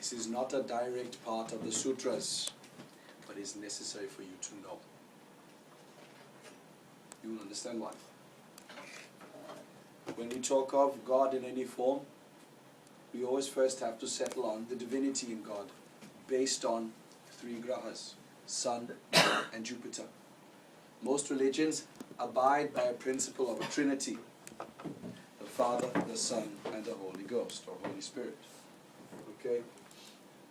This is not a direct part of the sutras, but is necessary for you to know. You will understand why. When we talk of God in any form, we always first have to settle on the divinity in God, based on 3 grahas, Sun and Jupiter. Most religions abide by a principle of a Trinity, the Father, the Son, and the Holy Ghost, or Holy Spirit. Okay?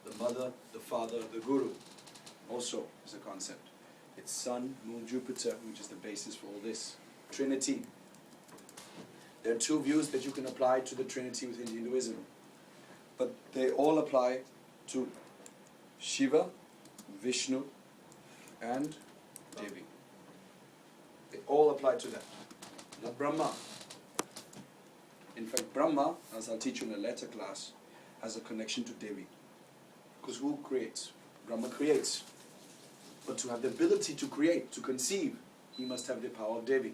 The Mother, the Father, the Guru, also is a concept. It's Sun, Moon, Jupiter, which is the basis for all this. Trinity. There are 2 views that you can apply to the Trinity within Hinduism, but they all apply to Shiva, Vishnu, and Devi. They all apply to that. Not Brahma. In fact, Brahma, as I'll teach you in a later class, has a connection to Devi. Because who creates? Brahma creates. But to have the ability to create, to conceive, he must have the power of Devi.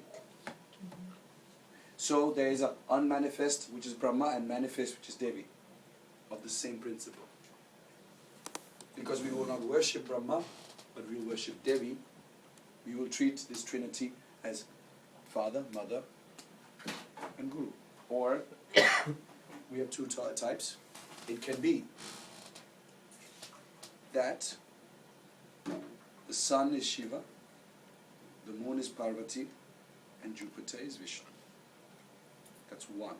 So there is an unmanifest, which is Brahma, and manifest, which is Devi, of the same principle. Because we will not worship Brahma, but we will worship Devi, we will treat this Trinity as Father, Mother, and Guru. Or, we have 2 types. It can be that the Sun is Shiva, the Moon is Parvati, and Jupiter is Vishnu. That's one.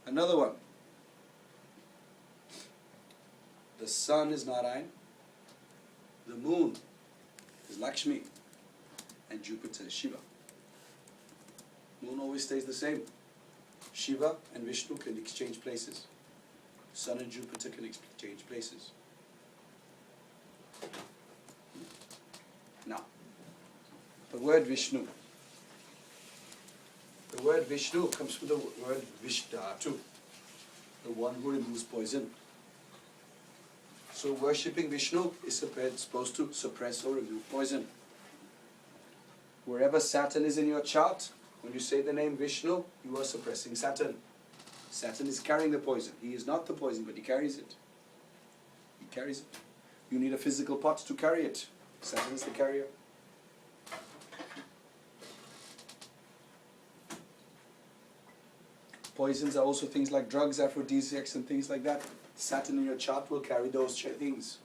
Another one. The Sun is Narayan, the Moon is Lakshmi, and Jupiter is Shiva. Moon always stays the same. Shiva and Vishnu can exchange places. Sun and Jupiter can exchange places. Now, the word Vishnu. The word Vishnu comes from the word Vishdhatu, the one who removes poison. So worshipping Vishnu is supposed to suppress or remove poison. Wherever Saturn is in your chart, when you say the name Vishnu, you are suppressing Saturn. Saturn is carrying the poison. He is not the poison, but he carries it. He carries it. You need a physical pot to carry it. Saturn is the carrier. Poisons are also things like drugs, aphrodisiacs, and things like that. Saturn in your chart will carry those things.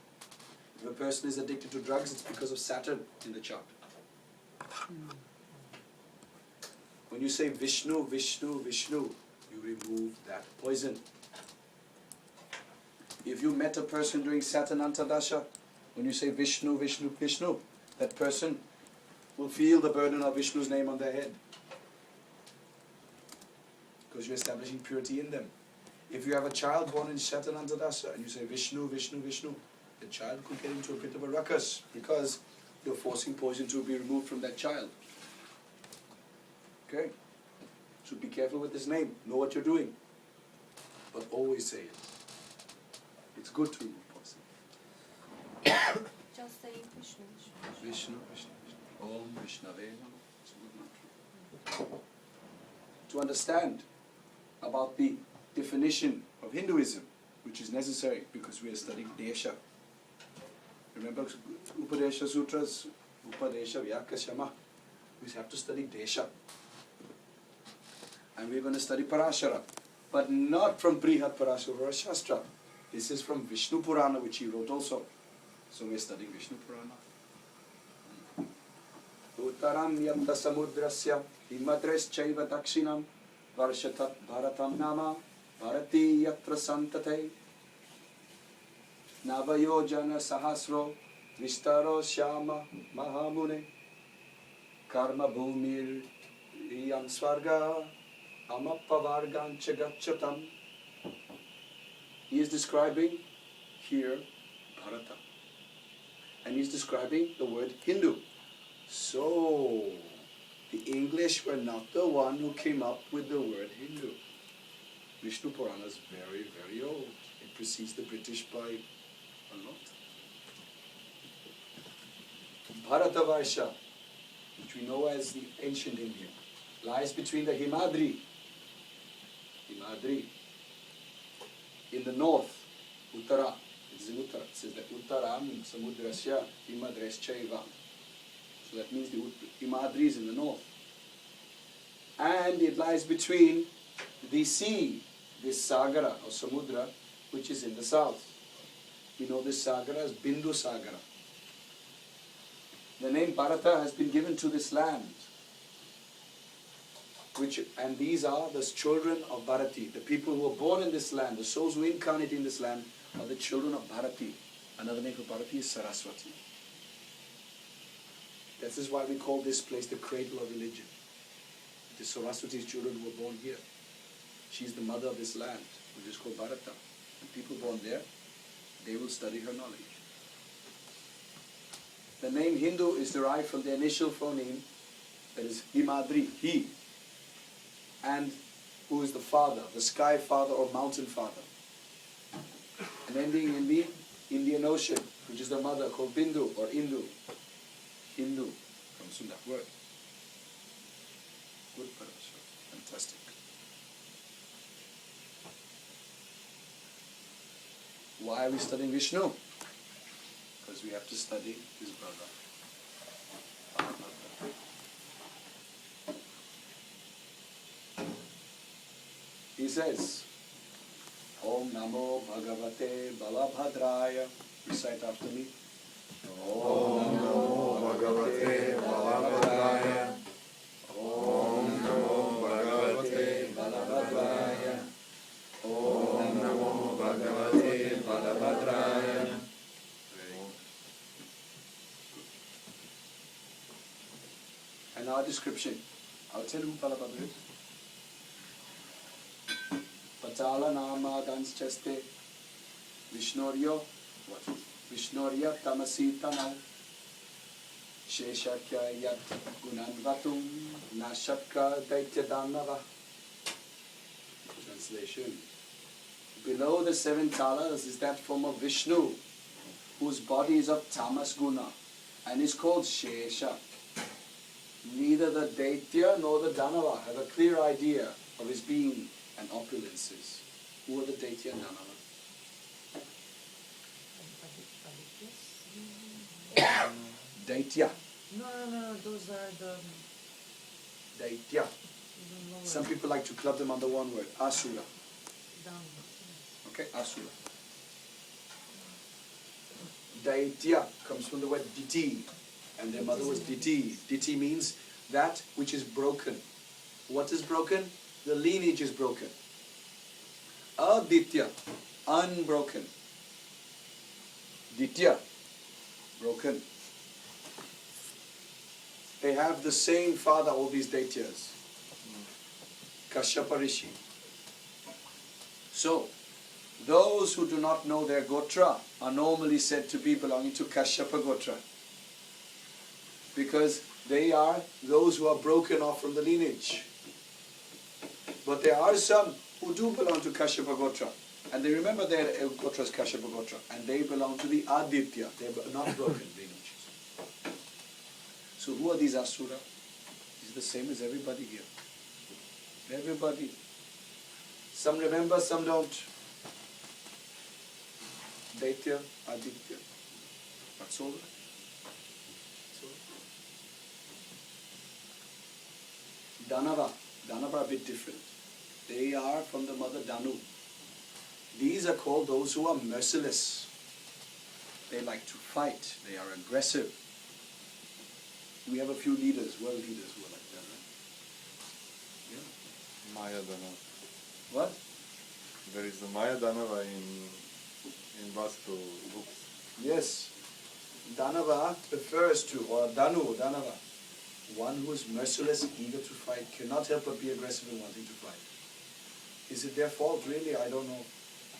If a person is addicted to drugs, it's because of Saturn in the chart. When you say Vishnu, Vishnu, Vishnu, you remove that poison. If you met a person during Saturn Antardasha, when you say Vishnu, Vishnu, Vishnu, that person will feel the burden of Vishnu's name on their head. Because you're establishing purity in them. If you have a child born in Saturn Antardasha and you say Vishnu, Vishnu, Vishnu, the child could get into a bit of a ruckus because you're forcing poison to be removed from that child. Okay? So be careful with this name. Know what you're doing. But always say it. It's good to remove poison. Just saying Vishnu, Vishnu. Vishnu, Vishnu, Vishnu. Om Vishnave Namo. It's a good mantra. To understand about the definition of Hinduism, which is necessary because we are studying Desha. Remember Upadesha Sutras, Upadesha Vyakashama. We have to study Desha. And we're going to study Parashara. But not from Brihat Parashara Shastra. This is from Vishnu Purana, which he wrote also. So we're studying Vishnu Purana. Uttaram yamta samudrasya himadres chaiva dakshinam varshatat bharatam nama bharati yatra santate navayojana sahasro vistaro shyama mahamune karma bhumir iyam svarga amappavargancha gachatam. He is describing here Bharata. And he's describing the word Hindu. So, the English were not the one who came up with the word Hindu. Vishnu Purana is very, very old. It precedes the British by a lot. Bharatavarsha, which we know as the ancient India, lies between the Himadri in the north, Uttara. It is in Uttara. It says that Uttaram Samudrasya Himadreschaiva. So that means the Himadri is in the north. And it lies between the sea, this Sagara or Samudra, which is in the south. We know this Sagara as Bindu Sagara. The name Bharata has been given to this land. And these are the children of Bharati. The people who are born in this land, the souls who incarnate in this land, are the children of Bharati. Another name for Bharati is Saraswati. This is why we call this place the cradle of religion. It is Saraswati's children who were born here. She is the mother of this land, which is called Bharata. And people born there, they will study her knowledge. The name Hindu is derived from the initial phoneme, that is Himadri, he. And who is the father, the sky father or mountain father. And ending in the Indian Ocean, which is the mother, called Bindu or Indu. Hindu comes from that word. Good parasha. Fantastic. Why are we studying Vishnu? Because we have to study his brother. He says, Om Namo Bhagavate Balabhadraya. Recite after me. Om Namo Bhagavate Balabhadraya. Om Namo Bhagavate Balabhadraya. Om Namo Bhagavate Balabhadraya. And our description. I'll tell you who Balabhadra is. Patala Nama Danschaste Vishnoryo. What? Vishnorya Tamasitana Sheshakya Yat Gunanvatum Nashatka Daityadanava. Translation. Below the 7 talas is that form of Vishnu, whose body is of Tamas Guna and is called Shesha. Neither the Daitya nor the Danava have a clear idea of his being and opulences. Who are the Daitya and Danava? Daitya. No, those are the... Daitya. Some people like to club them under one word. Asura. Okay, Asura. Daitya comes from the word Diti. And their mother was Diti. Diti means that which is broken. What is broken? The lineage is broken. Aditya, unbroken. Ditya, broken. They have the same father, all these Daityas. Kashyapa Rishi. So, those who do not know their Gotra are normally said to be belonging to Kashyapa Gotra. Because they are those who are broken off from the lineage. But there are some who do belong to Kashyapa Gotra. And they remember their Gotra as Kashyapa Gotra. And they belong to the Aditya. They are not broken lineages. So who are these Asura? These are the same as everybody here. Everybody. Some remember, some don't. Daitya, Aditya. That's all right. Danava. Danava are a bit different. They are from the mother Danu. These are called those who are merciless. They like to fight. They are aggressive. We have a few leaders, world leaders who are like that, right? Yeah. Maya Danava. What? There is a Maya Danava in Vastu books. Yes. Danava refers to, or Danu, Danava. One who is merciless, eager to fight, cannot help but be aggressive in wanting to fight. Is it their fault? Really? I don't know.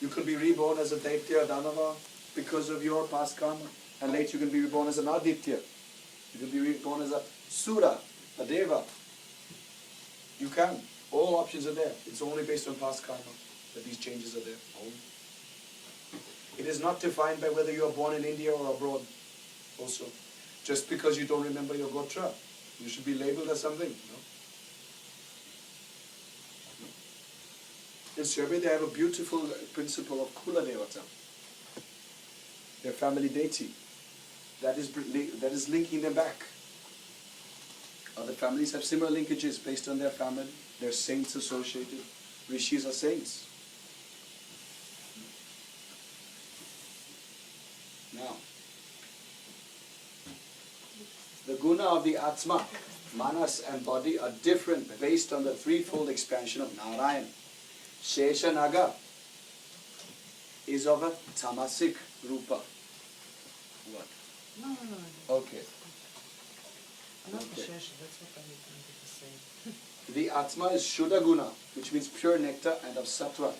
You could be reborn as a Daitya, Danava, because of your past karma. And later you can be reborn as an Aditya. You can be reborn as a Sura, a Deva. You can. All options are there. It's only based on past karma that these changes are there. Only. It is not defined by whether you are born in India or abroad. Also. Just because you don't remember your Gotra. You should be labeled as something, no? In Serbia, they have a beautiful principle of Kula Devata. their family deity. That is linking them back. Other families have similar linkages based on their family. Their saints associated. Rishis are saints. Now, the guna of the Atma, Manas and body are different based on the threefold expansion of Narayan. Sheshanaga is of a tamasic rupa. What? No. Okay. Not the Okay. Shesha, that's what I wanted to say. The Atma is Shuddha Guna, which means pure nectar and of Sattva.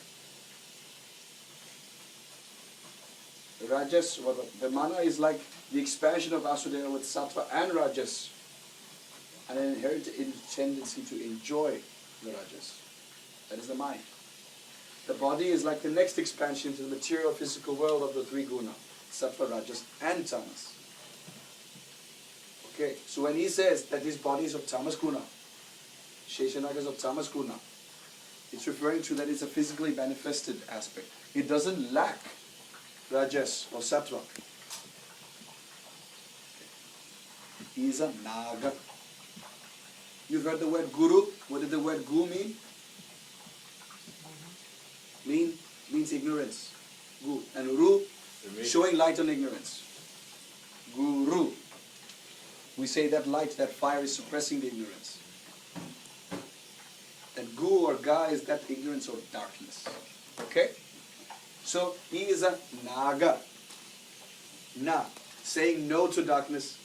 Rajas, the mana is like the expansion of Vasudeva with Sattva and Rajas, and an inherent tendency to enjoy the Rajas. That is the mind. The body is like the next expansion to the material physical world of the three guna, Sattva, Rajas and Tamas. Okay, so when he says that his body is of Tamas Guna, Sheshanaga is of Tamas Guna, it's referring to that it's a physically manifested aspect. It doesn't lack Rajas or Sattva. He is a Naga. You've heard the word Guru. What did the word Gu mean? Means ignorance. Gu. And Ru, showing light on ignorance. Guru. We say that light, that fire is suppressing the ignorance. That Gu or Ga is that ignorance or darkness. Okay? So he is a Naga. Na, saying no to darkness.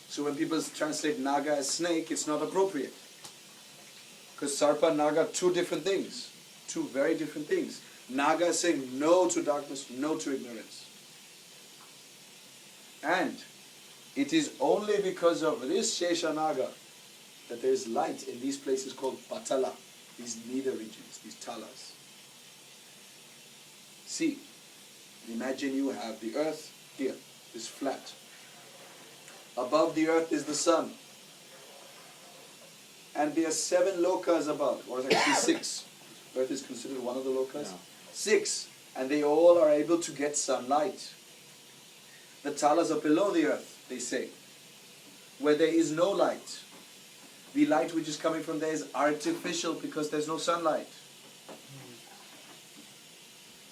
So when people translate Naga as snake, it's not appropriate. Because Sarpa and Naga are two different things. Two very different things. Naga is saying no to darkness, no to ignorance. And it is only because of this Shesha Naga that there is light in these places called Patala, these nether regions, these talas. See, imagine you have the earth here, is flat. Above the earth is the sun. And there are 7 lokas above, or actually 6. Earth is considered one of the lokas. Yeah. 6. And they all are able to get sunlight. The talas are below the earth, they say, where there is no light. The light which is coming from there is artificial because there's no sunlight.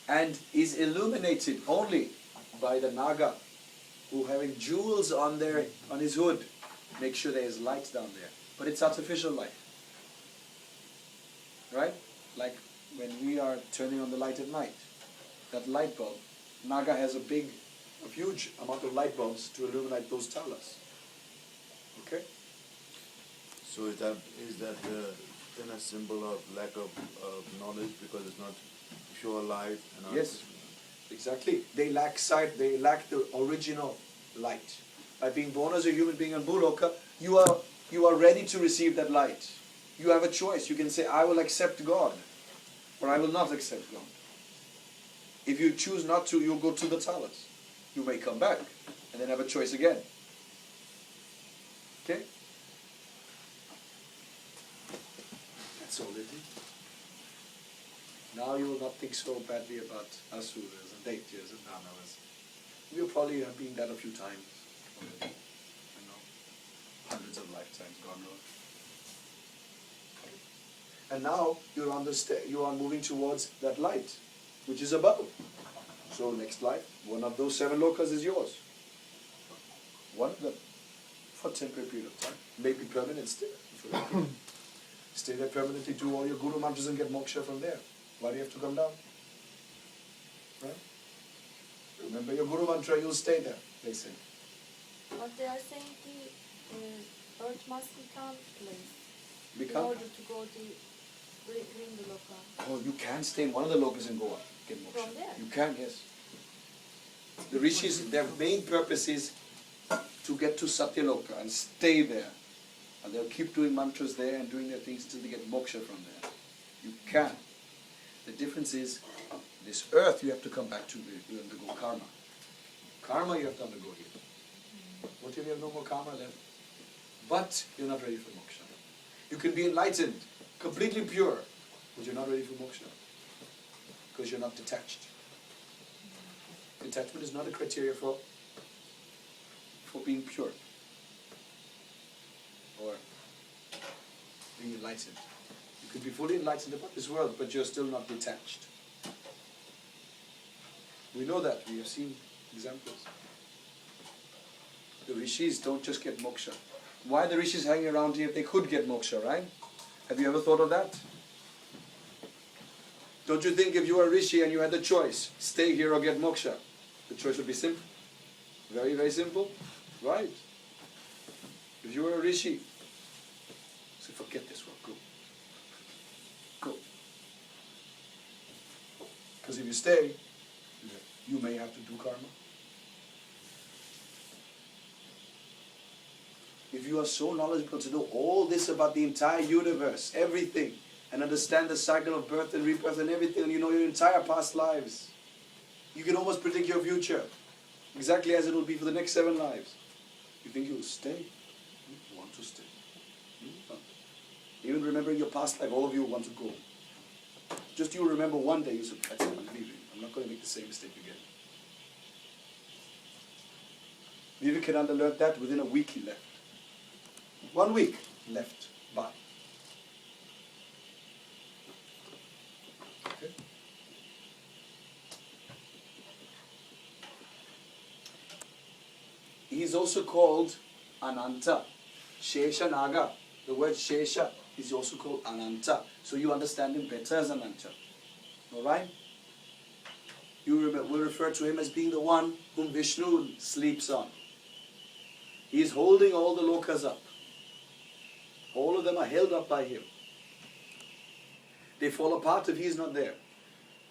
And is illuminated only by the Naga, who having jewels on his hood, make sure there is light down there. But it's artificial light. Right? Like when we are turning on the light at night, that light bulb, Naga has a huge amount of light bulbs to illuminate those talas. Okay? So is that then a symbol of lack of knowledge because it's not pure light? And Yes, exactly. They lack sight, they lack the original light. By being born as a human being in Bhuloka, you are ready to receive that light. You have a choice. You can say, I will accept God, or I will not accept God. If you choose not to, you'll go to the talas. You may come back, and then have a choice again. Okay? That's all it is. Now you will not think so badly about asuras and daityas and danavas. You probably have been that a few times already. Hundreds of lifetimes, God knows. And now you are moving towards that light, which is above. So next life, one of those 7 lokas is yours. One of them. For a temporary period of time. Maybe permanent stay. Stay there permanently, do all your guru mantras and get moksha from there. Why do you have to come down? Right? Remember your guru mantra, you'll stay there, they say. But they are saying the earth must become place in Become? order to go to bring the loka. Oh, you can stay in one of the lokas in Goa. Get moksha. From there? You can, yes. The rishis, their main purpose is to get to Satyaloka and stay there. And they'll keep doing mantras there and doing their things till they get moksha from there. You can. The difference is, this earth you have to come back to undergo karma. Karma you have to undergo here. What if you have no more karma left? But you're not ready for moksha. You can be enlightened, completely pure, but you're not ready for moksha. Because you're not detached. Detachment is not a criteria for being pure or being enlightened. You could be fully enlightened about this world, but you're still not detached. We know that. We have seen examples. The rishis don't just get moksha. Why are the rishis hanging around here if they could get moksha, right? Have you ever thought of that? Don't you think if you were a rishi and you had the choice, stay here or get moksha, the choice would be simple? Very, very simple. Right. If you were a rishi, say, forget this world, go. Go. Because if you stay, you may have to do karma. If you are so knowledgeable to know all this about the entire universe, everything, and understand the cycle of birth and rebirth and everything, and you know your entire past lives, you can almost predict your future, exactly as it will be for the next 7 lives. You think you will stay? You want to stay. Even remembering your past life, all of you want to go. Just you remember one day, you say, that's it, I'm leaving. I'm not going to make the same mistake again. Vivekananda learned that within a week he left. 1 week left. Bye. Okay. He is also called Ananta. Shesha Naga. The word Shesha is also called Ananta. So you understand him better as Ananta. Alright? You will refer to him as being the one whom Vishnu sleeps on. He is holding all the lokas up. All of them are held up by him. They fall apart if he is not there.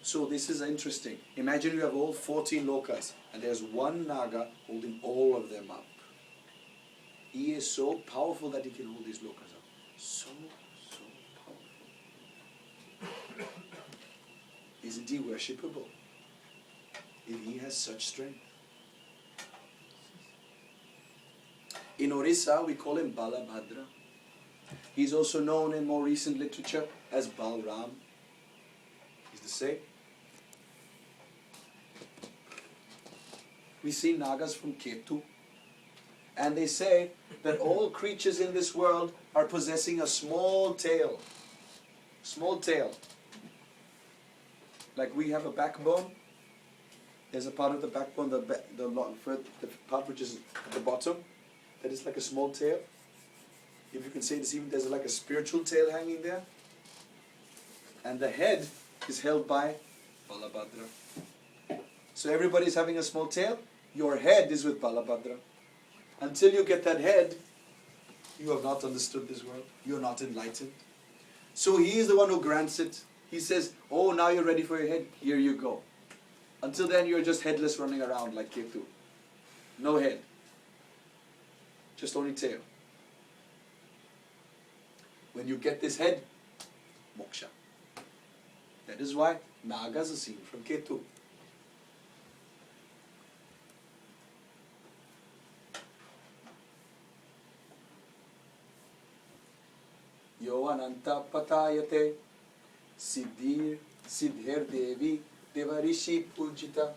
So this is interesting. Imagine you have all 14 lokas and there's one Naga holding all of them up. He is so powerful that he can hold these lokas up. So powerful. Isn't he worshipable? If he has such strength. In Orissa, we call him Balabhadra. He's also known in more recent literature as Balram. He's the same. We see Nagas from Ketu. And they say that all creatures in this world are possessing a small tail. Small tail. Like we have a backbone. There's a part of the backbone, the part which is at the bottom, that is like a small tail. If you can say this, even there's like a spiritual tail hanging there. And the head is held by Balabhadra. So everybody's having a small tail. Your head is with Balabhadra. Until you get that head, you have not understood this world. You are not enlightened. So he is the one who grants it. He says, oh, now you're ready for your head. Here you go. Until then, you're just headless running around like Ketu. No head. Just only tail. When you get this head, moksha. That is why Nagas are seen from Ketu. Yo ananta patayate siddhir devi devarishi pujita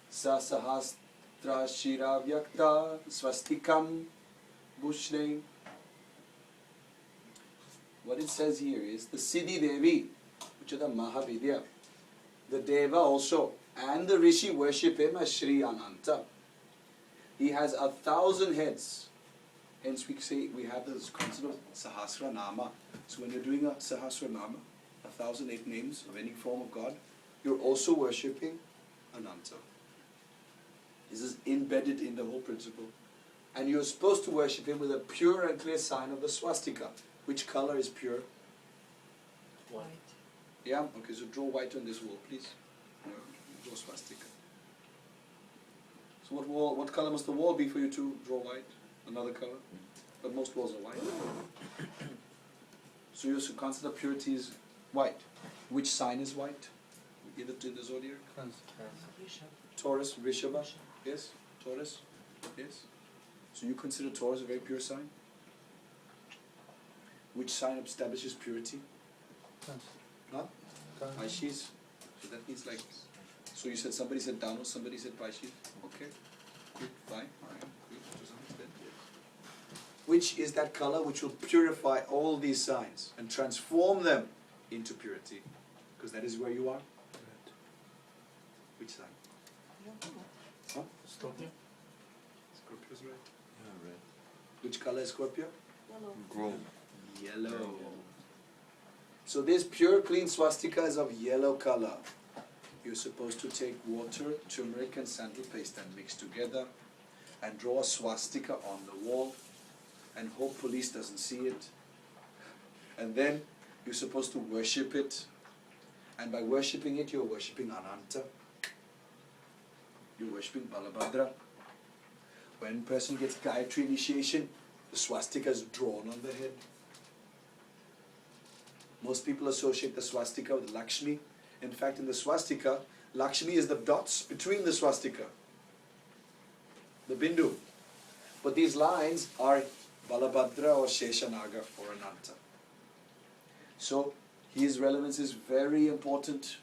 sa sahastra shira vyakta swastikam bushne. What it says here is the Siddhi Devi, which are the Mahavidya, the Deva also, and the Rishi worship him as Sri Ananta. He has 1,000 heads. Hence we say we have this concept of Sahasra Nama. So when you're doing a Sahasra Nama, 1,008 names of any form of God, you're also worshipping Ananta. This is embedded in the whole principle. And you're supposed to worship him with a pure and clear sign of the swastika. Which color is pure? White. Yeah? Okay, so draw white on this wall, please. Draw swastika. So what color must the wall be for you to draw white? Another color? But most walls are white. So your concept of purity is white. Which sign is white? In the zodiac? Taurus, Vrishabha. Yes? Taurus? Yes? So you consider Taurus a very pure sign? Which sign establishes purity? Huh? Aishis. So that means like So you said somebody said Dano, somebody said Paishi. Okay. Good, fine. Alright. Good. To some extent, yes. Which is that color which will purify all these signs and transform them into purity. Because that is where you are. Red. Which sign? Yeah. Scorpio. Scorpio's red. Yeah, red. Which color is Scorpio? Yellow. Grow. Yellow. So this pure clean swastika is of yellow color. You're supposed to take water, turmeric and sandal paste and mix together and draw a swastika on the wall and hope police doesn't see it. And then you're supposed to worship it. And by worshipping it, you're worshipping Ananta. You're worshipping Balabhadra. When a person gets Gayatri initiation, the swastika is drawn on the head. Most people associate the swastika with Lakshmi. In fact, in the swastika, Lakshmi is the dots between the swastika, the bindu. But these lines are Balabhadra or Sheshanaga or Ananta. So, his relevance is very important.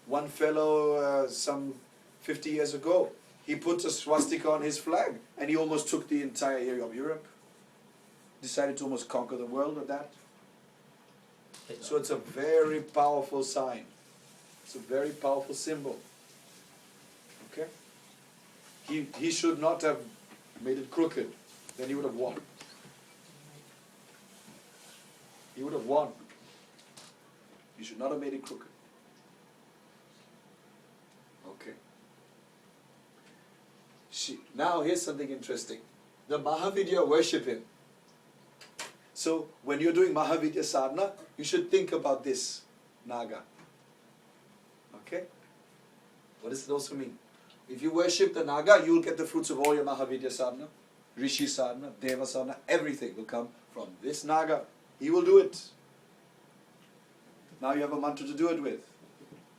One fellow, some 50 years ago, he put a swastika on his flag and he almost took the entire area of Europe. Decided to almost conquer the world with that. So it's a very powerful sign. It's a very powerful symbol. Okay? He should not have made it crooked. Then he would have won. He would have won. He should not have made it crooked. Okay. Now here's something interesting. The Mahavidya worship him. So when you're doing Mahavidya sadhana, you should think about this Naga. Okay? What does it also mean? If you worship the Naga, you will get the fruits of all your Mahavidya sadhana, Rishi sadhana, Deva sadhana, everything will come from this Naga. He will do it. Now you have a mantra to do it with.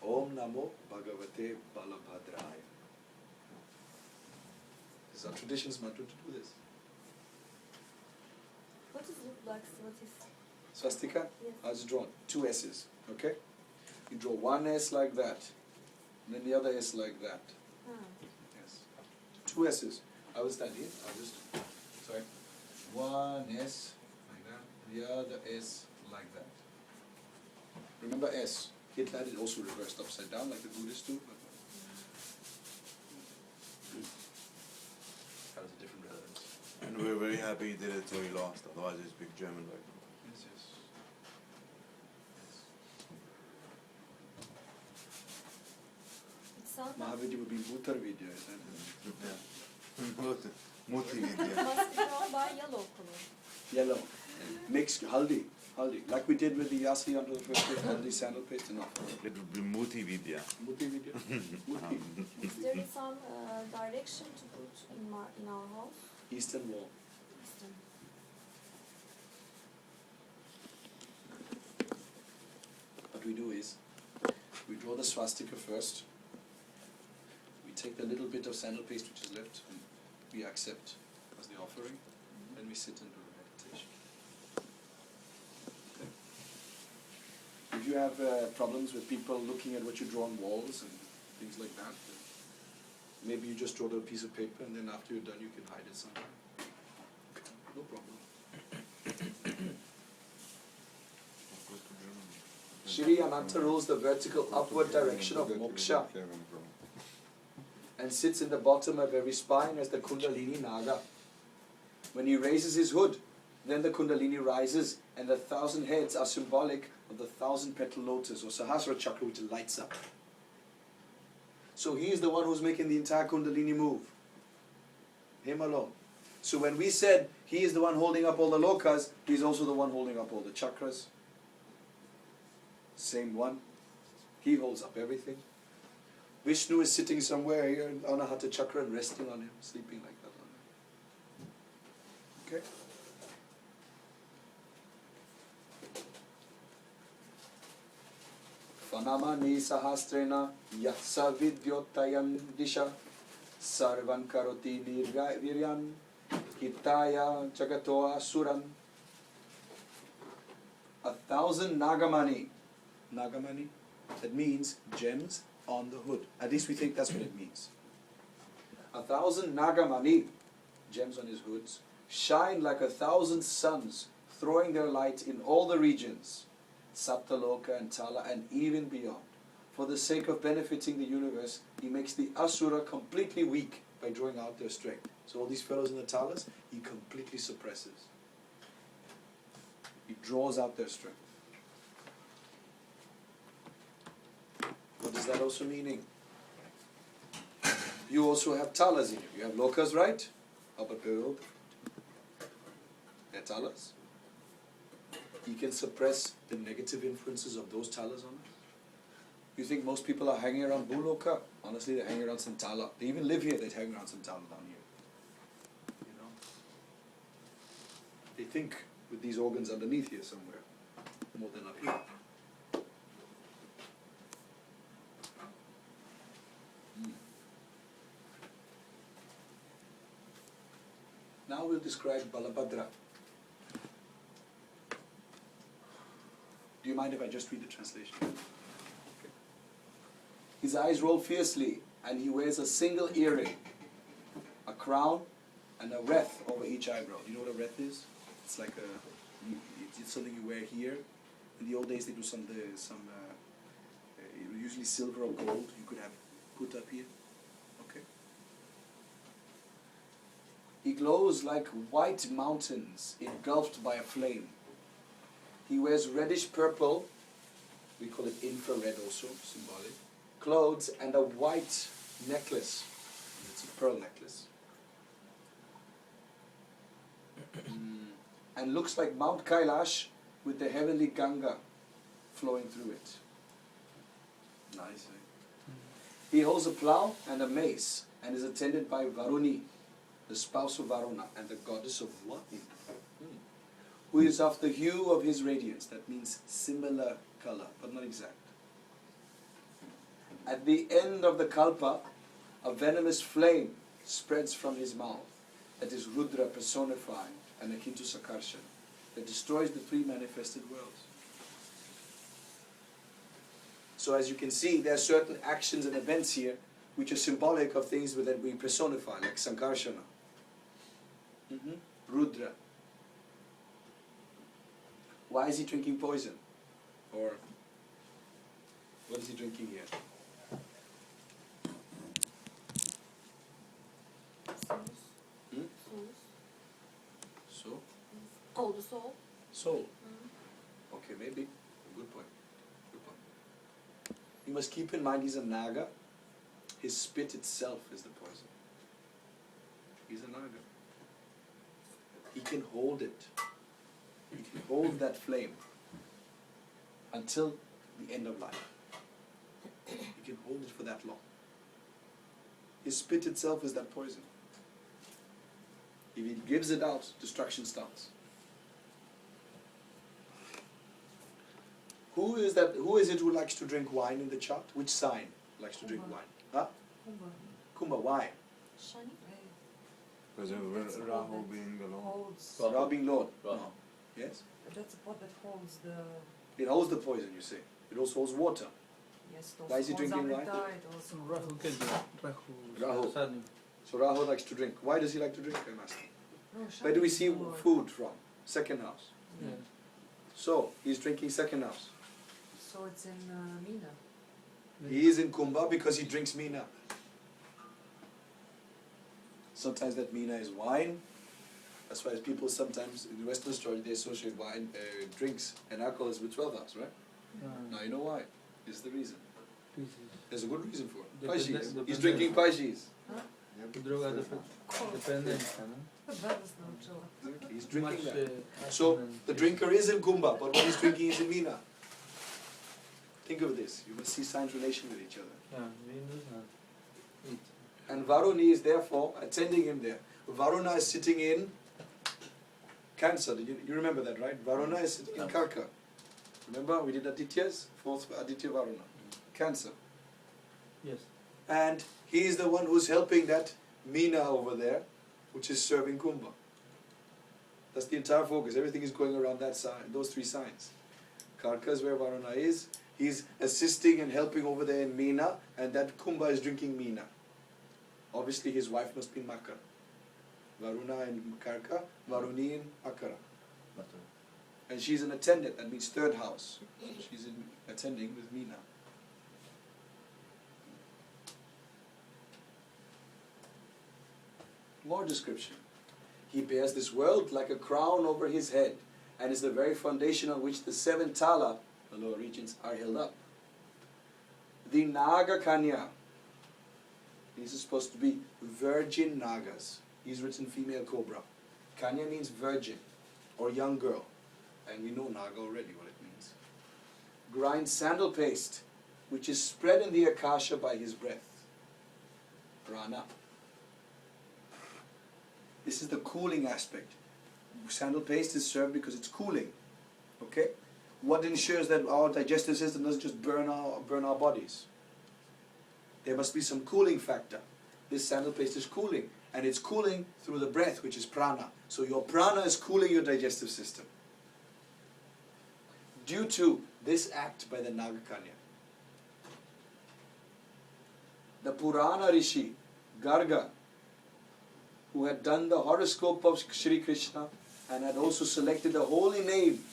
Om Namo Bhagavate Balabhadraya. This is our tradition's mantra to do this. What does it look like? What is? Swastika? Yes. How is it drawn? 2 S's. Okay? You draw one S like that, and then the other S like that. Ah. Yes. 2 S's. I will stand here. I'll just. Sorry. One S like that, the other S like that. Remember S. Hitler had it also reversed upside down like the Buddhists do. But that was a different relevance. And we're very happy he did it so he lost. Otherwise, he'd speak German right now. Yes, yes. It sounds like Mahavidya would be Bhutar Vidya, isn't it? Yeah. Muti Vidya. must be drawn by yellow color. Yellow. Mixed haldi. Haldi. Like we did with the yasi under the first day, haldi sandal paste and all. It would be Muti Vidya. Muti Vidya. Muti. Is there some direction to put in our house? Eastern wall. Eastern. What we do is, we draw the swastika first. We take the little bit of sandal paste which is left and we accept as the offering. Then we sit and do the meditation. Okay. If you have problems with people looking at what you draw on walls and things like that, then maybe you just draw the piece of paper and then after you're done you can hide it somewhere. No problem. Shri Ananta rules the vertical upward direction of moksha and sits in the bottom of every spine as the Kundalini Naga. When he raises his hood, then the Kundalini rises and the 1,000 heads are symbolic of the 1,000 petal lotus or Sahasra Chakra which lights up. So he is the one who's making the entire Kundalini move. Him alone. So when we said he is the one holding up all the lokas, he's also the one holding up all the chakras. Same one. He holds up everything. Vishnu is sitting somewhere here on a Hatha Chakra and resting on him, sleeping like that on him. Okay? Vanamani sahastrena yatsa vidyotayan disha sarvan karoti viryan hitaya jagato asuran. 1,000 nagamani. Nagamani, that means gems on the hood. At least we think that's what it means. 1,000 Nagamani, gems on his hoods, shine like 1,000 suns, throwing their light in all the regions, Saptaloka and Tala, and even beyond. For the sake of benefiting the universe, he makes the Asura completely weak by drawing out their strength. So all these fellows in the Talas, he completely suppresses. He draws out their strength. What does that also mean? You also have Talas in you. You have Lokas, right? How about Peril? They're Talas. He can suppress the negative influences of those Talas on us. You think most people are hanging around Bhuloka? Honestly, they're hanging around some Tala. They even live here, they're hanging around some Tala down here. You know? They think with these organs underneath here somewhere, more than up here. Now we'll describe Balabhadra. Do you mind if I just read the translation? Okay. His eyes roll fiercely, and he wears a single earring, a crown, and a wreath over each eyebrow. Do you know what a wreath is? It's like it's something you wear here. In the old days, they do usually silver or gold. You could have put up here. Okay. He glows like white mountains engulfed by a flame. He wears reddish purple, we call it infrared also, symbolic, clothes and a white necklace. It's a pearl necklace. And looks like Mount Kailash with the heavenly Ganga flowing through it. Nice, eh? He holds a plow and a mace and is attended by Varuni, the spouse of Varuna and the goddess of wine, who is of the hue of his radiance. That means similar color, but not exact. At the end of the kalpa, a venomous flame spreads from his mouth, that is Rudra personified and akin to Sakarshan, that destroys the three manifested worlds. So as you can see, there are certain actions and events here which are symbolic of things that we personify, like Sankarshana, Rudra. Why is he drinking poison? Or what is he drinking here? So? Oh, the soul? Soul. Okay, maybe. Good point. Good point. You must keep in mind he's a Naga. His spit itself is the poison. He's a Naga. He can hold it. He can hold that flame until the end of life. He can hold it for that long. His spit itself is that poison. If he gives it out, destruction starts. Who is it who likes to drink wine in the chart? Which sign likes to drink wine? Huh? Kumbha. Why? Shani? Because of Rahu being the Lord. Rahu being Lord. Rahu. Yes? That's a pot that holds the... It holds the poison, you say. It also holds water. Yes, Why is he drinking wine? Rahu ke Rahu. So Rahu likes to drink. Why does he like to drink, I'm asking? No, Where do we Shani see is the Lord. food from? Second house. Yeah. So, he's drinking second house. So it's in Mina. He is in Kumbha because he drinks Meena. Sometimes that Meena is wine. That's why people sometimes, in the Western astrology, they associate wine, drinks and alcohols with 12th house, right? Now you know why. This is the reason. There's a good reason for it. Pajis. He's drinking Pajis. Druga dependencja, no? Exactly. He's drinking that. So the drinker is in Kumbha, but what he's drinking is in Meena. Think of this. You must see signs relation with each other. Yeah, Venus not eat. And Varuni is therefore attending him there. Varuna is sitting in Cancer. You remember that, right? Varuna is sitting in Karka. Remember we did Aditya's? Fourth Aditya Varuna. Cancer. Yes. And he is the one who's helping that Meena over there, which is serving Kumbha. That's the entire focus. Everything is going around that sign, those three signs. Karka is where Varuna is, He's assisting and helping over there in Meena, and that Kumbha is drinking Meena. Obviously his wife must be Makara. Varuna in Karka, Varuni in Makara. And she's an attendant, that means third house. She's attending with Meena. More description. He bears this world like a crown over his head, and is the very foundation on which the 7 tala, the lower regions, are held up. The Naga Kanya, these are supposed to be virgin Nagas. He's written female cobra. Kanya means virgin or young girl, and we know Naga already what it means. Grind sandal paste, which is spread in the akasha by his breath. Prana. This is the cooling aspect. Sandal paste is served because it's cooling. Okay? What ensures that our digestive system doesn't just burn our bodies? There must be some cooling factor. This sandal paste is cooling, and it's cooling through the breath, which is prana. So your prana is cooling your digestive system. Due to this act by the Nagakanya. The Purana Rishi, Garga, who had done the horoscope of Shri Krishna and had also selected a holy name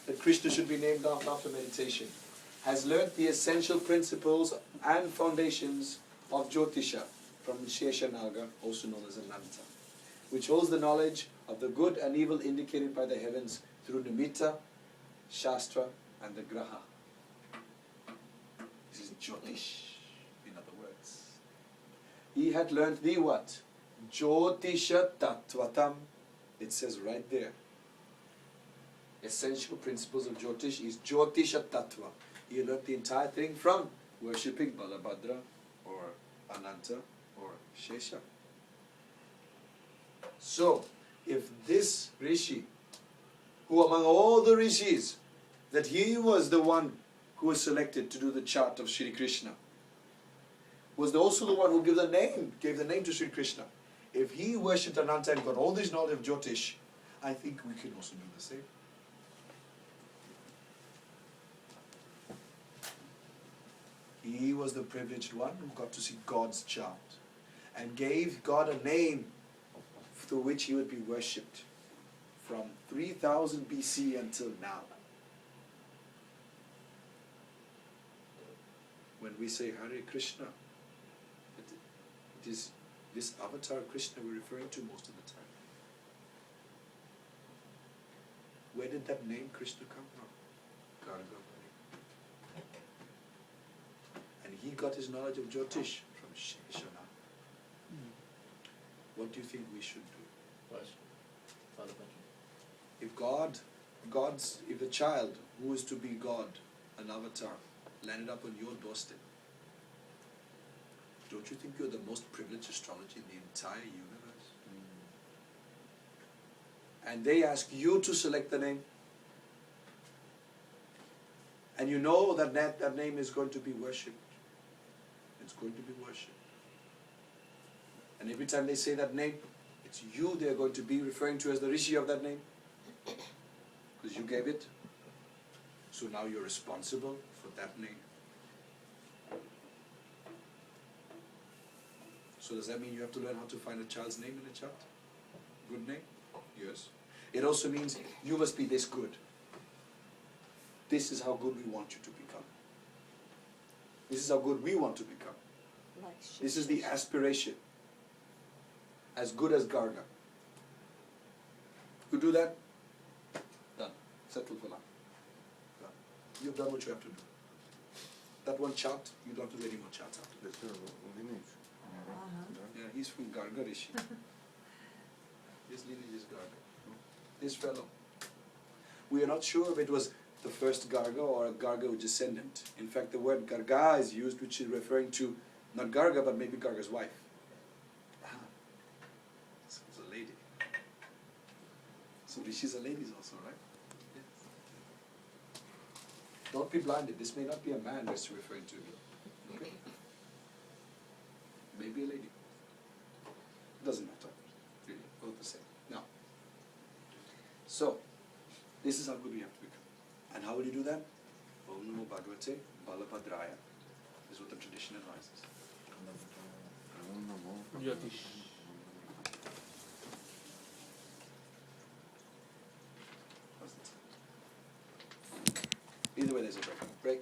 that Krishna should be named after meditation, has learnt the essential principles and foundations of Jyotisha from Sheshanaga, also known as Ananta, which holds the knowledge of the good and evil indicated by the heavens through Nimitta, Shastra and the Graha. This is Jyotish, in other words. He had learnt the what? Jyotisha Tattvatam. It says right there. Essential principles of Jyotish is Jyotisha Tattva. He learnt the entire thing from worshipping Balabhadra or Ananta or Shesha. So, if this Rishi, who among all the Rishis, that he was the one who was selected to do the chart of Shri Krishna, was also the one who gave the name to Shri Krishna. If he worshipped Ananta and got all this knowledge of Jyotish, I think we can also do the same. He was the privileged one who got to see God's chart and gave God a name through which he would be worshipped from 3000 BC until now. When we say Hare Krishna, it is this avatar Krishna we're referring to most of the time. Where did that name Krishna come from? Gargamuni. And he got his knowledge of Jyotish from Sheshana. What do you think we should do? If the child who is to be God, an avatar, landed up on your doorstep, don't you think you're the most privileged astrologer in the entire universe? And they ask you to select the name, and you know that that name is going to be worshipped. It's going to be worshipped. And every time they say that name, it's you they're going to be referring to as the Rishi of that name. Because you gave it. So now you're responsible for that name. So does that mean you have to learn how to find a child's name in a chart? Good name? Yes. It also means you must be this good. This is how good we want you to become. This is how good we want to become. This is the aspiration. As good as Garga. You do that? Done. Settle for life. Done. You've done what you have to do. That one chart, you don't have to do any more charts after this. Yeah, he's from Garga Rishi. His lineage is Garga. This fellow. We are not sure if it was the first Garga or a Garga descendant. In fact, the word Garga is used, which is referring to not Garga, but maybe Garga's wife. So it's a lady. So Rishis are ladies also, right? Yes. Don't be blinded. This may not be a man that's referring to you. Okay? Maybe a lady. Doesn't matter. Really, both the same. Now, so this is how good we have to become. And how will you do that? Only Namo Bhagavate Balabhadraya is what the tradition advises. Jyotish. Either way, there's a break. Break.